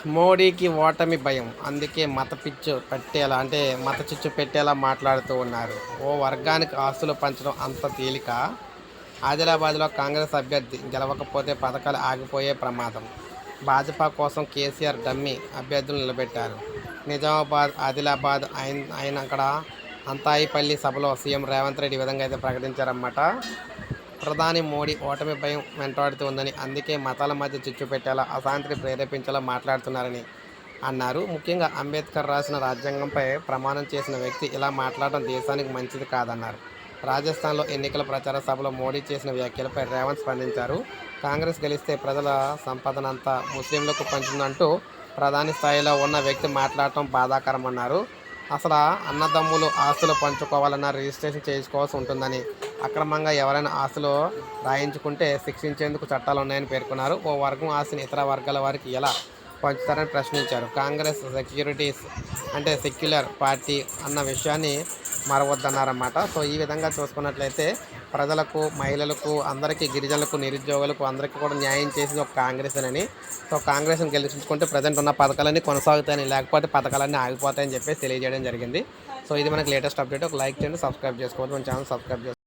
మోడీకి ఓటమి భయం. అందుకే మత చిచ్చు పెట్టేలా మాట్లాడుతూ ఉన్నారు. ఓ వర్గానికి ఆస్తులు పంచడం అంత తేలికా? ఆదిలాబాద్లో కాంగ్రెస్ అభ్యర్థి గెలవకపోతే పథకాలు ఆగిపోయే ప్రమాదం. భాజపా కోసం కేసీఆర్ డమ్మీ అభ్యర్థులను నిలబెట్టారు. నిజామాబాద్, ఆదిలాబాద్ అయినక్కడ అంతాయిపల్లి సభలో సీఎం రేవంత్ రెడ్డి ఈ విధంగా అయితే ప్రకటించారన్నమాట. ప్రధాని మోడీ ఓటమి భయం వెంటాడుతూ ఉందని, అందుకే మతాల మధ్య చిచ్చు పెట్టేలా, అశాంతిని ప్రేరేపించేలా మాట్లాడుతున్నారని అన్నారు. ముఖ్యంగా అంబేద్కర్ రాసిన రాజ్యాంగంపై ప్రమాణం చేసిన వ్యక్తి ఇలా మాట్లాడడం దేశానికి మంచిది కాదన్నారు. రాజస్థాన్లో ఎన్నికల ప్రచార సభలో మోడీ చేసిన వ్యాఖ్యలపై రేవంత్ స్పందించారు. కాంగ్రెస్ గెలిస్తే ప్రజల సంపదనంతా ముస్లింలకు పంచుతుందంటూ ప్రధాని స్థాయిలో ఉన్న వ్యక్తి మాట్లాడటం బాధాకరమన్నారు. అసలు అన్నదమ్ములు ఆస్తులు పంచుకోవాలన్నా రిజిస్ట్రేషన్ చేయించుకోవాల్సి ఉంటుందని, అక్రమంగా ఎవరైనా ఆస్తులు రాయించుకుంటే శిక్షించేందుకు చట్టాలు ఉన్నాయని పేర్కొన్నారు. ఓ వర్గం ఆస్తిని ఇతర వర్గాల వారికి ఎలా పంచుతారని ప్రశ్నించారు. కాంగ్రెస్ సెక్యులర్ పార్టీ అన్న విషయాన్ని మరవద్దన్నారన్నమాట. సో ఈ విధంగా చూసుకున్నట్లయితే ప్రజలకు, మహిళలకు, అందరికీ, గిరిజనులకు, నిరుద్యోగులకు అందరికీ కూడా న్యాయం చేసేది ఒక కాంగ్రెసేనని. సో కాంగ్రెస్ని గెలిపించుకుంటే ప్రజెంట్ ఉన్న పథకాలన్నీ కొనసాగుతాయని, లేకపోతే పథకాలన్నీ ఆగిపోతాయని చెప్పేసి తెలియజేయడం జరిగింది. సో ఇది మనకి లేటెస్ట్ అప్డేట్. ఒక లైక్ చేయండి, సబ్స్క్రైబ్ చేసుకోవద్దు, మన ఛానల్ సబ్స్క్రైబ్ చేసుకోండి.